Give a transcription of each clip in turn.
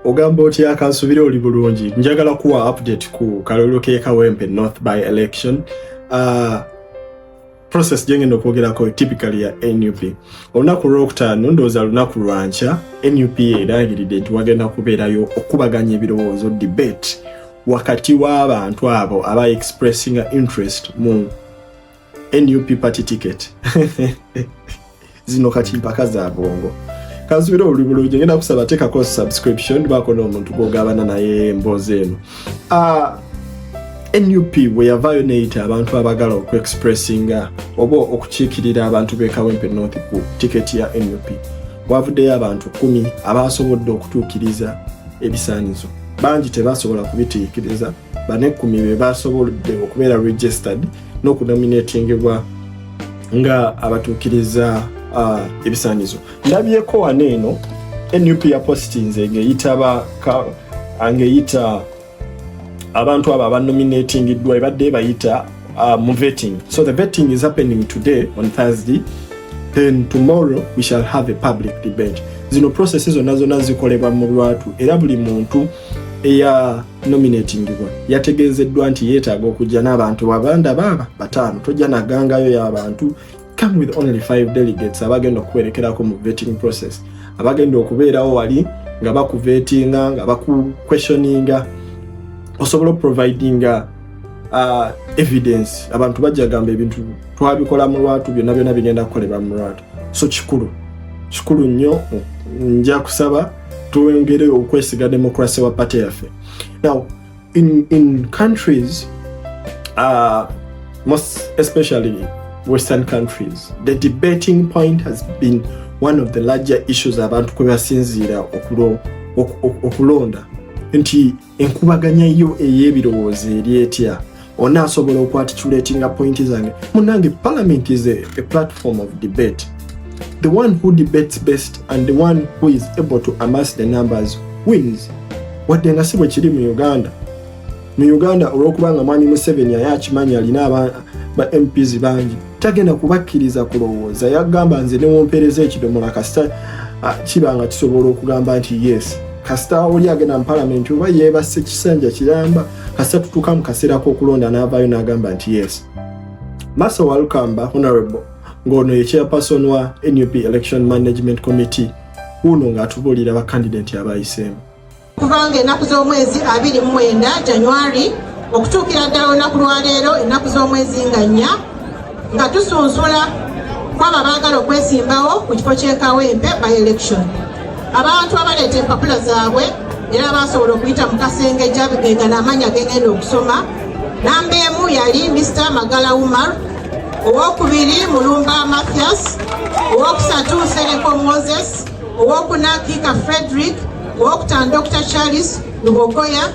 ogamba oti akansubira oli bulungi. Njagala kuwa update ku kalulu ke Kawempe North by election. Process jengendo kwogerako typically ya NUP. Olunaku lwokutaano ndowooza lunaku lwanca NUP eragiridde nti wagenda kubeerayo okubaganya ebirowoozo debate wakati w'abantu abo aba expressing interest mu NUP party ticket. Zino kati mpaka za bongo. Kansubira oli bulungi ngenda kusaba tekako subscription bako n'omuntu gw'ogabana naye emboozi eno. NUP we violate abantu abagala okexpressinga oba okukiikirira abantu be Kawempe North ku ticket ya NUP. Wavuddeyo abantu 10 abasobodde okutuukiriza ebisaanizo. Bangi tebasobola kubitiikiriza, bane 10 be basobodde okubeera registered n'okunominatingibwa nga abatuukiriza ebisaanizo. Ndabyeko waneeno NUP ya postinze ngeyita abantu aba nominatingidwa ebadde bayita mu vetting. So the vetting is happening today on Thursday. Then tomorrow we shall have a public debate. Zino processes zonna zikolebwa mu lwatu era buli muntu eya nominatingibwa yategezeddwa nti yeetaaga okujja n'abantu abanda baba batano. Tojja nagangayo y'abantu. Come with only 5 delegates abagenda okwerekerako mu vetting process. Abagenda okubeerawo wali nga bakuvetinga nga bakuquestioninga osobola providing evidence. Abantu bajja gamba ebintu twabikola mu lwatu byonna bigenda kukolebwa mu lwatu. So kikulu nnyo nja kusaba tuwengere okwesiga democracy wa party yaffe. Now in countries most especially Western countries, the debating point has been one of the larger issues abantu kwe basinziira okulonda. Nti enkubaganya yo ey'ebirowoozo eri etya onaasobola okwarticulatinga point zange. Munange parliament is a platform of debate. The one who debates best and the one who is able to amass the numbers wins. Wadde nga si bwe kiri mu Uganda. Mu Uganda olw'okubanga Mwami Museveni ayakimanyi alina ba MPs bangi tagenda kubakkiriza kulowooza. Yagamba nze newompereza ekidomola kasita kibanga kisobola okugamba nti yes. Kasita oli agenda mu parliament oba yeebase kisanja kiramba kasita tutuuka mu kaseera k'okulonda n'avaayo n'agamba nti yes. Massa Walukamba Honorable ng'ono ye chairperson wa NUP Election Management Committee uno ng'atubuulira ba candidate abayiseemu. Kubanga ennaku z'omwezi 29 January okutuukira ddala olunaku lwaleero ennaku z'omwezi nga 4 nga tusunsula kwaba baagala okwesimbawo ku kifo ky'e Kawempe by election. Abantu abaleeta empapula zaabwe era basobola okuyita mu kasenge gy'abigenga n'amanya gegenda okusoma. Namba emu yali Mr. Magala Umar, owokubiri Mulumba Mathias, owokusatu Sereko Moses, owokuna Kika Frederick, owokutaano Dr. Charles Rubongoya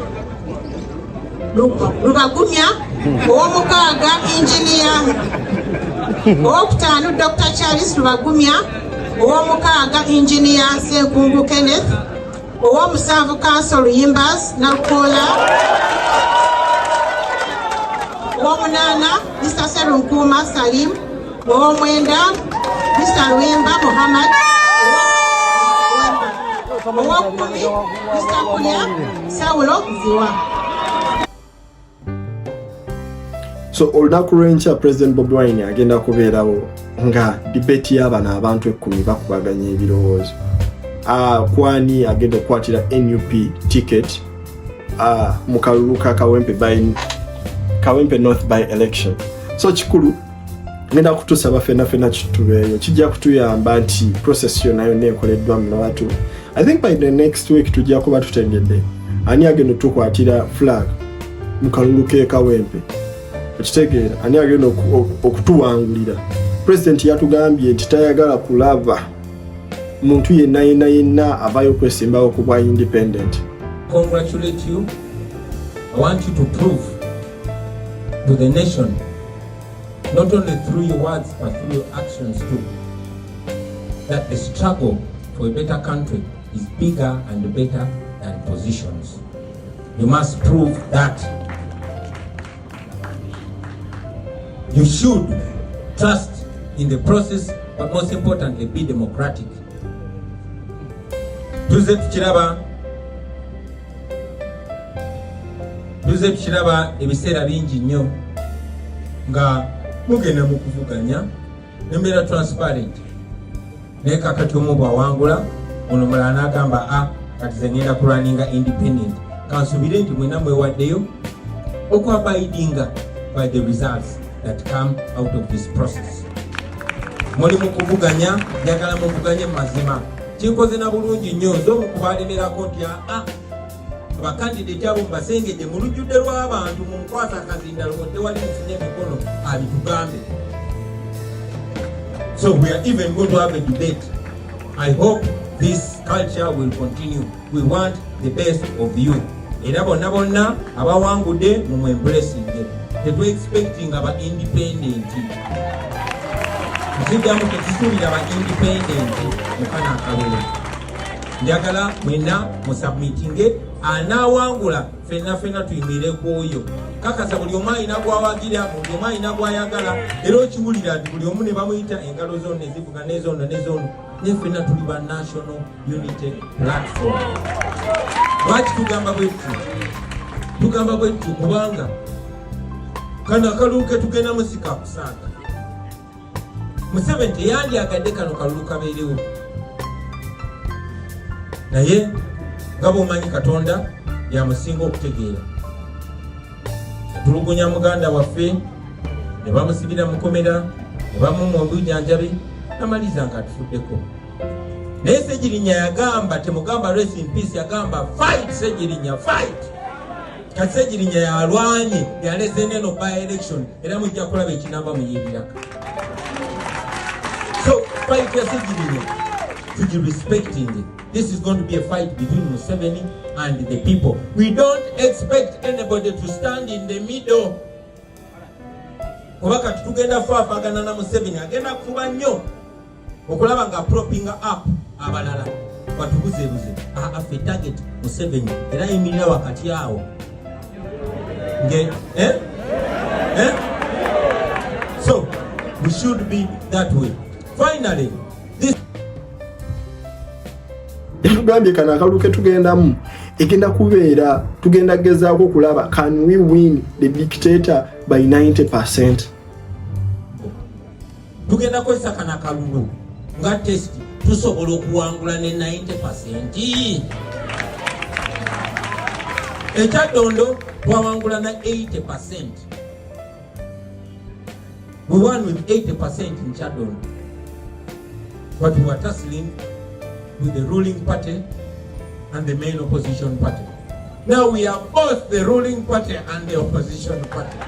Rubagumya, owomukaaga Engineer, owokutaano Dr. Charles Rubagumya, owomukaaga Engineer Senkungu Kenneth, owomusanvu Council Yimbas Nalukola, owomunaana Mr. Serunkuma Salim, owomwenda Mr. Luwemba Muhammad, owokumi Mr. Kulya Saulo Ziwa. So olunaku lw'enkya President Bobi Wine agenda kubeerawo nga debate y'abana abantu 10 bakubaganya ebirowoozo. Kwani agenda okukwatira NUP ticket mu kalulu ka Kawempe North by election. So kikulu ngenda kutusaba fena kitubeeyo kijja kutuyamba nti process yonna neekoleddwa mu lwatu. I think by the next week tujja kuba tutengedde ani agenda tukwatira flag mu kalulu ke Kawempe. Ekitegeera ani agenda okutuwangulira. President yatugambye nti tayagala kulaba muntu yenna avayo kwesimbawo ku bwa independent. Congratulate you. I want you to prove to the nation, not only through your words but through your actions too, that the struggle for a better country is bigger and better than positions. You must prove that. You should trust in the process, but most importantly, be democratic. Tuze tukiraba tuze tukiraba ebiseera bingi nnyo nga mugenda mu kuvuganya nembeera transparent naye kakati omu bwawangula ono mulala n'agamba kati ze ngenda kulwaninga independent kansubire nti mwena mwewaddeyo okwabaidinga by the results that come out of this process. Muli mu kuvuganya njagala muvuganye mu mazima kinkoze na bulungi nnyo nzo mukubalemerako nti abakandidate abo mubasengedde mu lujjudde lw'abantu mu nkwasa akazindalo tewali mufunye emikono abitugambe. So we are even going to have a debate. I hope this culture will continue. We want the best of you. Era bonna abawangudde mu embracing. Tetu expecting aba independent. Nzijamu tetusuubira aba independent mukana akabere. Njagala mwena musubmitinge anaawangula fenna tuyimire kuoyo. Kakasa buli omu alina gwawagira, buli omu alina gwayagala, era okiwulira nti buli omu ne bamuyita engalo zonna ezivuga n'ezono n'ezono. Ne ffenna tuli ba National Unity Platform. Lwaki tugamba bwettu? Tugamba bwettu kubanga kano akalulu ke tugenda musika kusanga. Museveni teyandyagadde kano kalulu kabeerewo. Naye nga bw'omanyi Katonda yamusinga okutegeera. Tulugunya muganda waffe ne bamusibira mukomera ne bamumwa obujjanjabi namaliza nga atufuddeko. Naye Ssegirinya yagamba temugamba rest in peace, yagamba fight Ssegirinya fight. Kati Ssegirinya yalwanye yaleze neno by election era mujja kulaba ekinamba muyibiraka. So fight ya Ssegirinya to be respecting. This is going to be a fight between Museveni and the people. We don't expect anybody to stand in the middle. Kubaka tutugenda faafagana na Museveni agenda kufuba nnyo okulaba nga propping up abalala batubuzebuze affe target Museveni era yimirira wakati awo so we should be that way. Finally, this tugambye kana akaluke tugendamu egenda kubeera tugenda gezaako okulaba can we win the dictator by 90%. Tugenda kwesa kana kalulu nga test tusobola okuwangula ne 90%. Ekyadondo twawangula na 80%. We won with 80% in Chadondo, but we were tussling with the ruling party and the main opposition party. Now we are both the ruling party and the opposition party.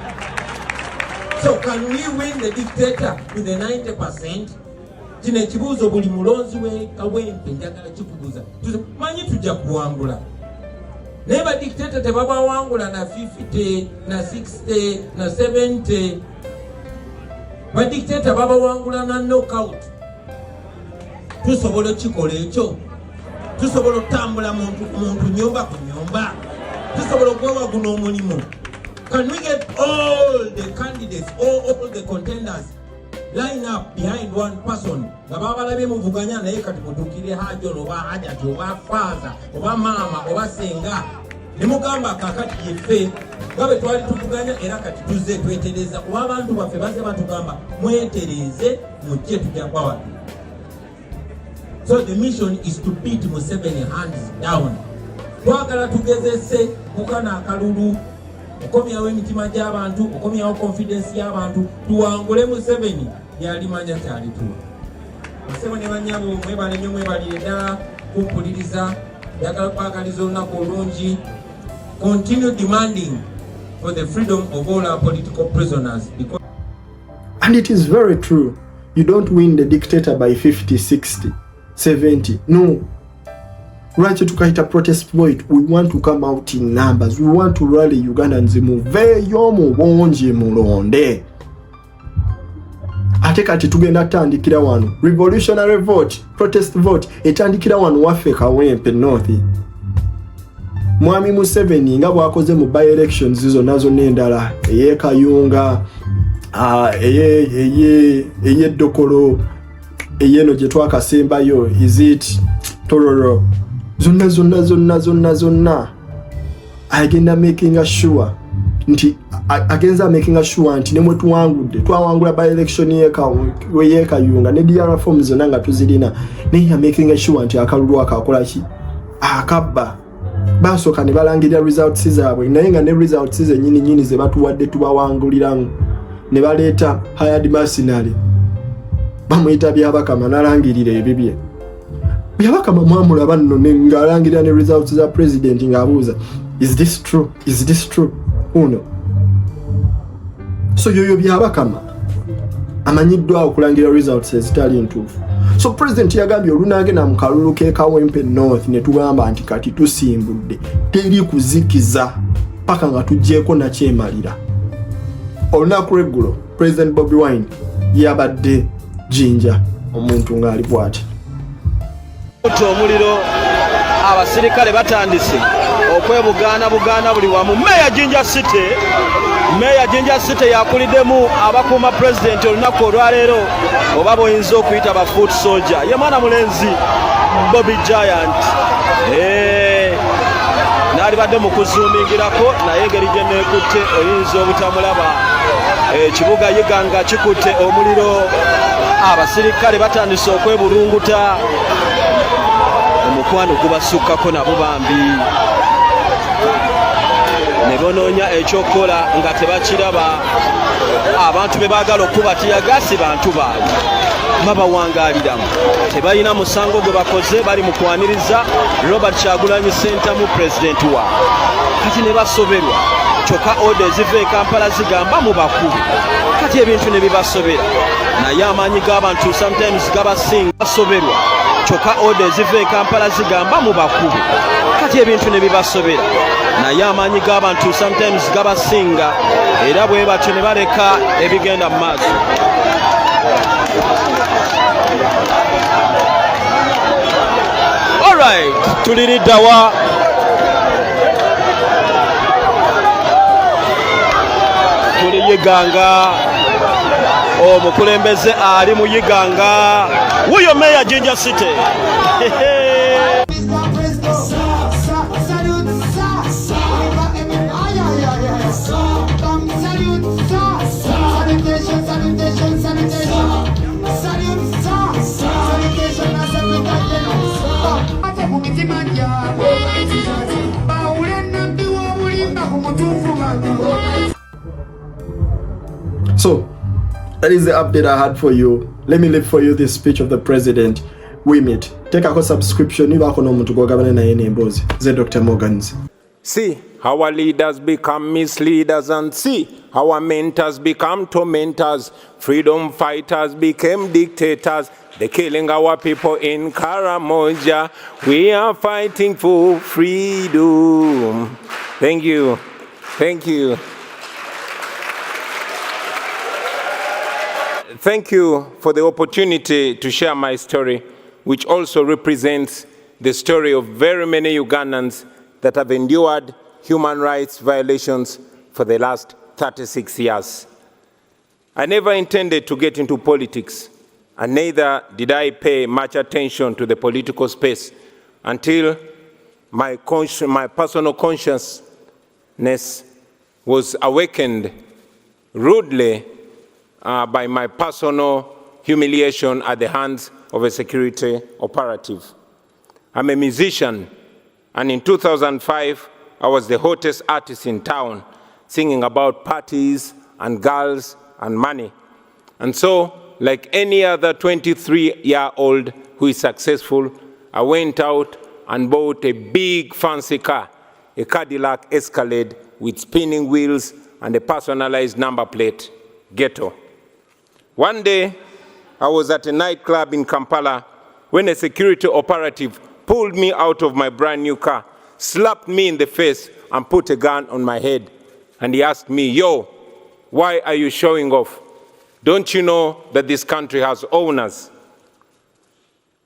So can we win the dictator with the 90%? Kino ekibuuzo buli mulonzi we Kawempe njagala kikubuuza. Manyi tujja kuwangula. Naye ba dictator tebabawangula na 50, na 60, na 70. Ba dictator babawangula na knockout. Tusobola kikola ekyo. Tusobola otambula muntu nyomba ku nyomba. Tusobola okwewa guno omulimu. Can we get all the candidates, all the contenders line up behind one person? Babalabe muvuganya naye kati mutukire hajo oba hajati oba faza oba mama oba senga. Nemugamba kakati yefe gabe twali tuvuganya era kati tuze twetereza kuba abantu baffe baze batugamba mwetereze mujje tujja kwawa. So the mission is to beat Museveni hands down. Twagala tugezese mukana akalulu okomyawo emitima gy'abantu, okomyawo confidence y'abantu, tuwangule Museveni yalimanya kyalituwa. Museveni banyabo mwebale nnyo mwebalire ddala kumpuliriza, njagala kwagaliza olunaku olungi. Continue demanding for the freedom of all our political prisoners. And it is very true. You don't win the dictator by 50, 60, 70. No. Right to kaita protest vote. We want to come out in numbers. We want to rally Ugandans muveyo mubonje mulonde. Ate kati tugenda tandikira wano revolutionary vote, protest vote etandikira wano waffe Kawempe North. Mwami Museveni nga bwakoze mu by elections zizo nazo n'endala eye Kayunga eye Dokolo eyeno gye twakasembayo is it Tororo zonna agenda making sure nti agenza making sure nti nemwe twawangula by election yeka yunga ne DR forms zonna nga tuzirina ne ya making sure nti akalulu akakola ki akabba basoka ne balangirira results zaabwe naye nga ne results ze nyini ze batuwadde tubawanguliramu ne baleeta hired mercenary bamuyita byabakama nalangirira ebibye byabakama mwamulaba nno ngaalangirira ne results za president ngaabuuza is this true uno so yoyo byabakama amanyiddwa okulangirira results ezitali ntuufu. So president yagambye olunagenda mu kalulu ke Kawempe North ne tugamba nti kati tusimbudde teri kuzikiza paka nga tujjeeko na kyemalira. Olunaku lw'eggulo President Bobi Wine yabadde Jinja omuntu ng'ali bw'ati. Omuliro abasirikale batandise okwebugaana buli wamu. Meya Jinja City yakuliddemu abakuuma president olunaku olwaleero oba boyinza okuyita ba foot soldier. Ye mwana mulenzi Bobby Giant n'alibadde mu kuzuumingirako naye engeri gye neekutte oyinza obutamulaba. Ekibuga Uganda kikutte omuliro, abasirikale batandise okwebulunguta, omukwano gubasukkako nabo bambi ne bonoonya ekyokukola nga tebakiraba. Abantu be baagala okuba tiyagasi bantu baali babawangaaliramu, tebalina musango gwe bakoze, bali mu kwaniriza Robert Kyagulanyi Ssentamu pulezidenti waabwe. Kati ne basoberwa kyokka ode eziva e Kampala zigamba mu bakulu, kati ebintu ne bibasobera naye amaanyi g'abantu sometimes gabasinga. Basoberwa kyokka ode eziva e Kampala zigamba mu bakulu, kati ebintu ne bibasobera naye amaanyi g'abantu sometimes gabasinga, era bwe batyo ne baleka ebigenda mu maaso. Alright, tuliriddawa tuliyiganga, omukulembeze ali mu yiganga, wuyo Meya Jinja City. So that is the update I had for you. Let me leave for you this speech of the president. We meet. Take a subscription. Dr. Morgans. See how our leaders become misleaders, and see how our mentors become tormentors. Freedom fighters became dictators. They're killing our people in Karamoja. We are fighting for freedom. Thank you. Thank you. Thank you for the opportunity to share my story, which also represents the story of very many Ugandans that have endured human rights violations for the last 36 years. I never intended to get into politics, and neither did I pay much attention to the political space until my personal consciousness was awakened rudely by my personal humiliation at the hands of a security operative. I'm a musician, and in 2005, I was the hottest artist in town, singing about parties and girls and money. And so, like any other 23-year-old who is successful, I went out and bought a big fancy car, a Cadillac Escalade with spinning wheels and a personalized number plate, Ghetto. One day, I was at a nightclub in Kampala when a security operative pulled me out of my brand new car, slapped me in the face, and put a gun on my head. And he asked me, "Yo, why are you showing off? Don't you know that this country has owners?"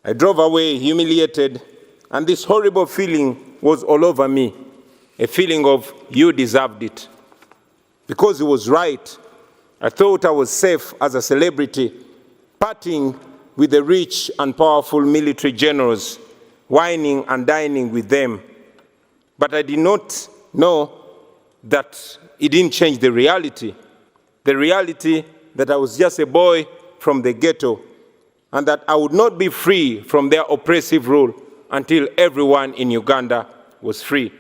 I drove away humiliated, and this horrible feeling was all over me, a feeling of you deserved it. Because he was right. I thought I was safe as a celebrity, partying with the rich and powerful military generals, whining and dining with them. But I did not know that it didn't change the reality that I was just a boy from the ghetto, and that I would not be free from their oppressive rule until everyone in Uganda was free.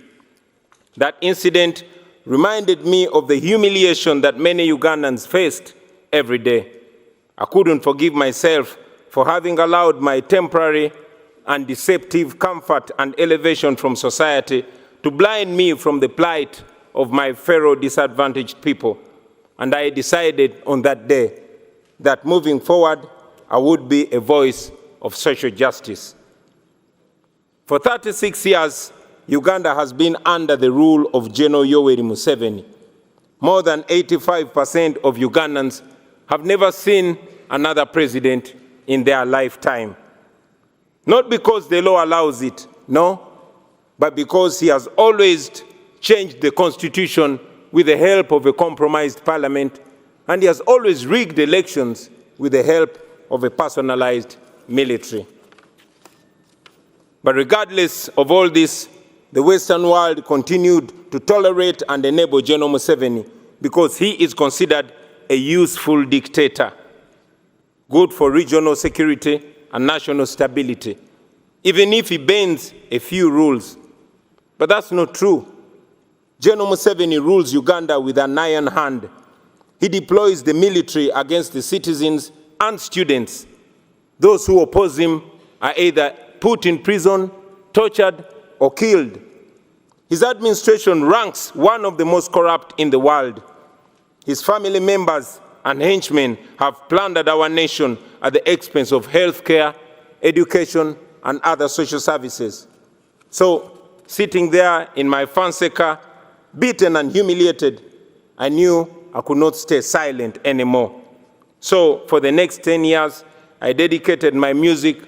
That incident reminded me of the humiliation that many Ugandans faced every day. I couldn't forgive myself for having allowed my temporary and deceptive comfort and elevation from society to blind me from the plight of my fellow disadvantaged people. And I decided on that day that moving forward, I would be a voice of social justice. For 36 years, Uganda has been under the rule of General Yoweri Museveni. More than 85% of Ugandans have never seen another president in their lifetime. Not because the law allows it, no, but because he has always changed the constitution with the help of a compromised parliament, and he has always rigged elections with the help of a personalized military. But regardless of all this, the Western world continued to tolerate and enable General Museveni because he is considered a useful dictator, good for regional security and national stability, even if he bends a few rules. But that's not true. General Museveni rules Uganda with an iron hand. He deploys the military against the citizens and students. Those who oppose him are either put in prison, tortured, or killed. His administration ranks one of the most corrupt in the world. His family members and henchmen have plundered our nation at the expense of healthcare, education, and other social services. So, sitting there in my fancy car, beaten and humiliated, I knew I could not stay silent anymore. So, for the next 10 years, I dedicated my music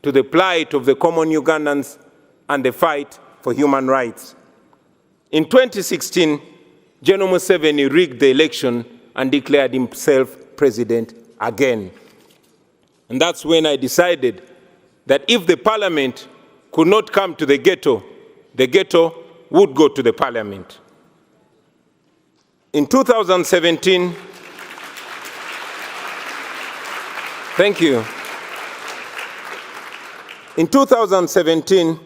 to the plight of the common Ugandans and the fight for human rights. In 2016, General Museveni rigged the election and declared himself president again. And that's when I decided that if the parliament could not come to the ghetto would go to the parliament. In 2017, thank you. In 2017,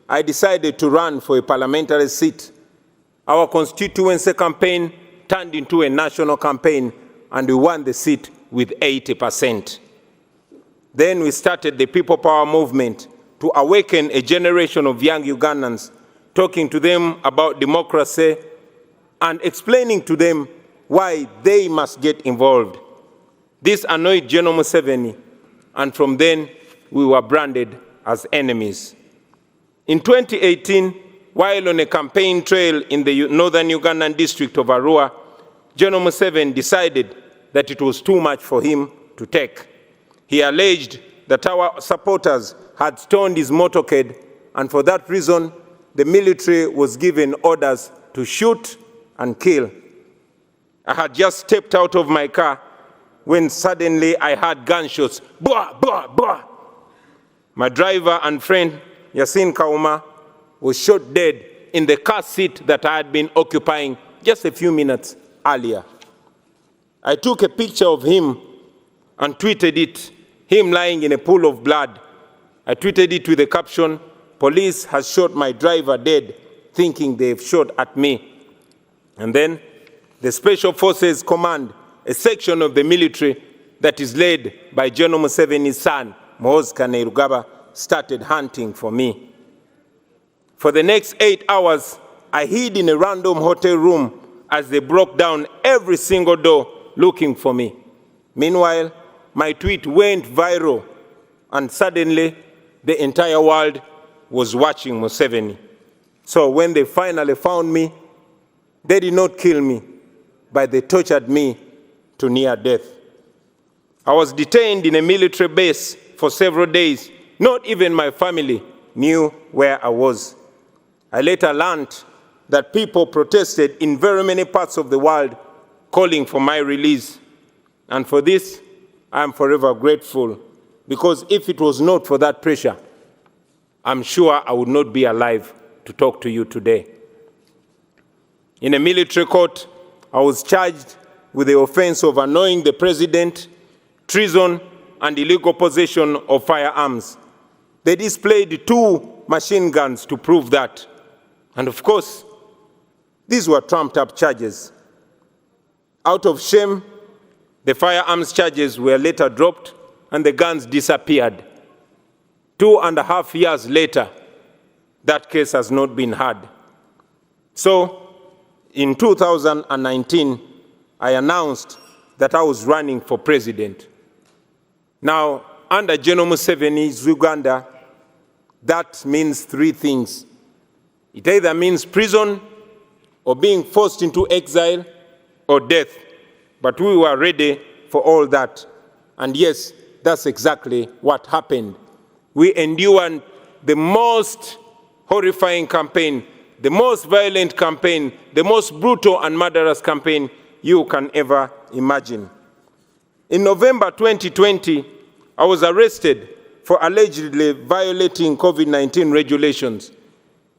I decided to run for a parliamentary seat. Our constituency campaign turned into a national campaign, and we won the seat with 80%. Then we started the People Power movement to awaken a generation of young Ugandans, talking to them about democracy and explaining to them why they must get involved. This annoyed General Museveni, and from then we were branded as enemies. In 2018, while on a campaign trail in the northern Ugandan district of Arua, General Museveni decided that it was too much for him to take. He alleged that our supporters had stoned his motorcade, and for that reason, the military was given orders to shoot and kill. I had just stepped out of my car when suddenly I heard gunshots, blah, blah, blah. My driver and friend, Yasin Kauma, was shot dead in the car seat that I had been occupying just a few minutes earlier. I took a picture of him and tweeted it, him lying in a pool of blood. I tweeted it with the caption, "Police has shot my driver dead, thinking they've shot at me." And then the Special Forces Command, a section of the military that is led by General Museveni's son, Muhoozi Kainerugaba, started hunting for me. For the next 8 hours, I hid in a random hotel room as they broke down every single door looking for me. Meanwhile, my tweet went viral, and suddenly the entire world was watching Museveni. So when they finally found me, they did not kill me, but they tortured me to near death. I was detained in a military base for several days. Not even my family knew where I was. I later learned that people protested in very many parts of the world calling for my release. And for this, I am forever grateful, because if it was not for that pressure, I'm sure I would not be alive to talk to you today. In a military court, I was charged with the offense of annoying the president, treason, and illegal possession of firearms. They displayed 2 machine guns to prove that. And of course, these were trumped-up charges. Out of shame, the firearms charges were later dropped and the guns disappeared. 2.5 years later, that case has not been heard. So, in 2019, I announced that I was running for president. Now, under General Museveni's Uganda, that means 3 things. It either means prison, or being forced into exile, or death. But we were ready for all that. And yes, that's exactly what happened. We endured the most horrifying campaign, the most violent campaign, the most brutal and murderous campaign you can ever imagine. In November 2020, I was arrested for allegedly violating COVID-19 regulations,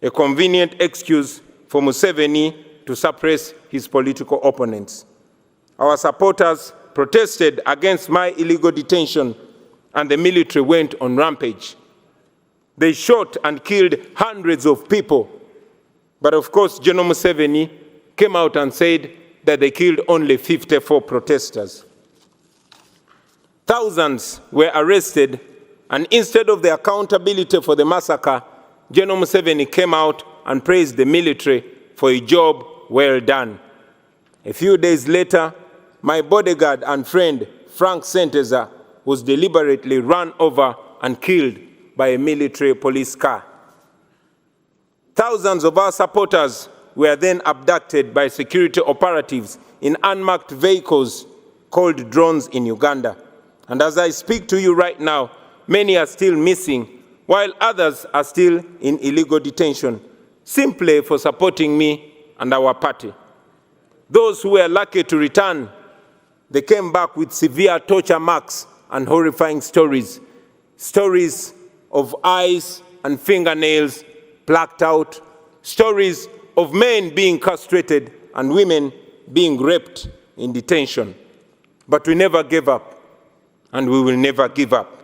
a convenient excuse for Museveni to suppress his political opponents. Our supporters protested against my illegal detention, and the military went on rampage. They shot and killed hundreds of people. But of course, General Museveni came out and said that they killed only 54 protesters. Thousands were arrested, and instead of the accountability for the massacre, General Museveni came out and praised the military for a job well done. A few days later, my bodyguard and friend, Frank Senteza, was deliberately run over and killed by a military police car. Thousands of our supporters were then abducted by security operatives in unmarked vehicles called drones in Uganda. And as I speak to you right now, many are still missing, while others are still in illegal detention, simply for supporting me and our party. Those who were lucky to return, they came back with severe torture marks and horrifying stories. Stories of eyes and fingernails plucked out. Stories of men being castrated and women being raped in detention. But we never gave up, and we will never give up.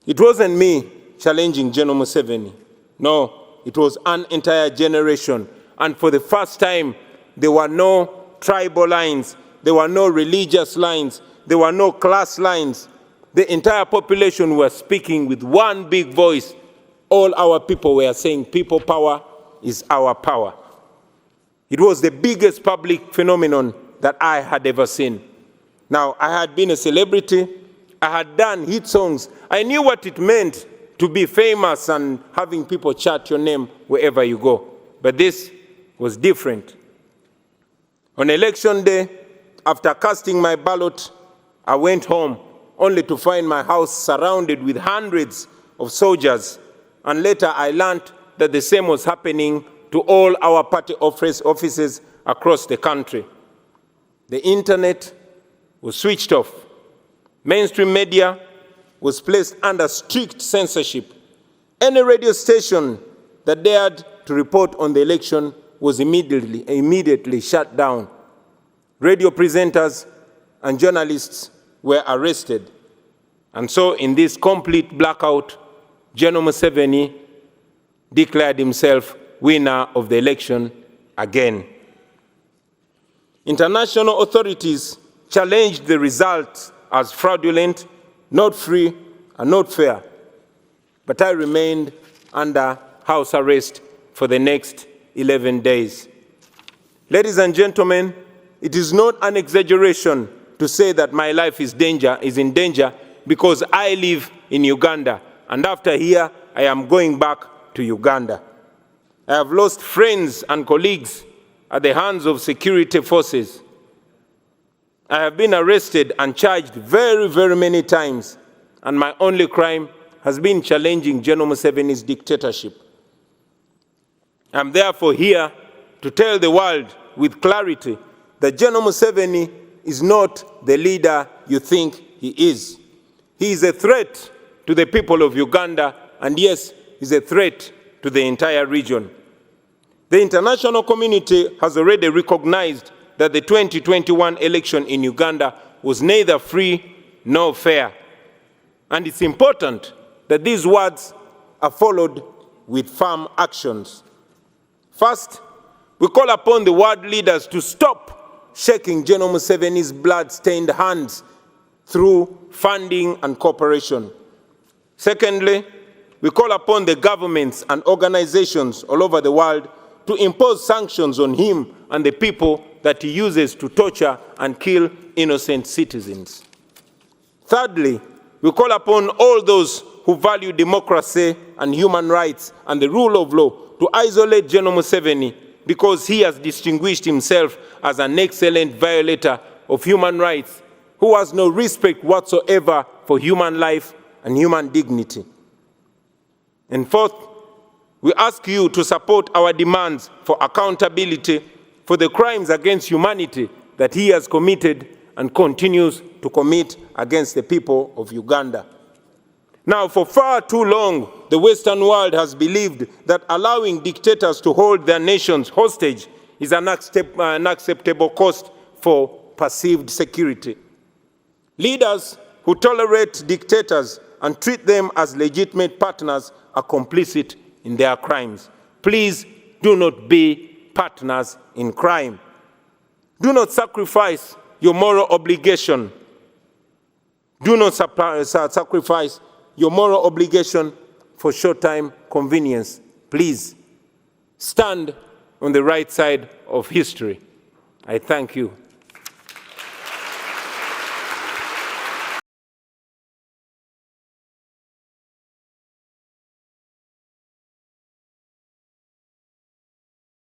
It wasn't me challenging General Museveni. No, it was an entire generation. And for the first time, there were no tribal lines, there were no religious lines, there were no class lines. The entire population was speaking with one big voice. All our people were saying, people power is our power. It was the biggest public phenomenon that I had ever seen. Now, I had been a celebrity, I had done hit songs, I knew what it meant to be famous and having people chant your name wherever you go. But this was different. On election day, after casting my ballot, I went home only to find my house surrounded with hundreds of soldiers. And later I learned that the same was happening to all our party offices across the country. The internet was switched off. Mainstream media was placed under strict censorship. Any radio station that dared to report on the election was immediately shut down. Radio presenters and journalists were arrested. And so in this complete blackout, General Museveni declared himself winner of the election again. International authorities challenged the results as fraudulent, not free, and not fair. But I remained under house arrest for the next 11 days. Ladies and gentlemen, it is not an exaggeration to say that my life is in danger because I live in Uganda, and after here, I am going back to Uganda. I have lost friends and colleagues at the hands of security forces. I have been arrested and charged very, very many times, and my only crime has been challenging General Museveni's dictatorship. I'm therefore here to tell the world with clarity that General Museveni is not the leader you think he is. He is a threat to the people of Uganda, and yes, he's a threat to the entire region. The international community has already recognized that the 2021 election in Uganda was neither free nor fair. And it's important that these words are followed with firm actions. First, we call upon the world leaders to stop shaking General Museveni's blood-stained hands through funding and cooperation. Secondly, we call upon the governments and organizations all over the world to impose sanctions on him and the people that he uses to torture and kill innocent citizens. Thirdly, we call upon all those who value democracy and human rights and the rule of law to isolate General Museveni because he has distinguished himself as an excellent violator of human rights who has no respect whatsoever for human life and human dignity. And fourth, we ask you to support our demands for accountability for the crimes against humanity that he has committed and continues to commit against the people of Uganda. Now, for far too long, the Western world has believed that allowing dictators to hold their nations hostage is an unacceptable cost for perceived security. Leaders who tolerate dictators and treat them as legitimate partners are complicit in their crimes. Please do not be partners in crime. Do not sacrifice your moral obligation. Do not sacrifice your moral obligation for short-time convenience. Please stand on the right side of history. I thank you.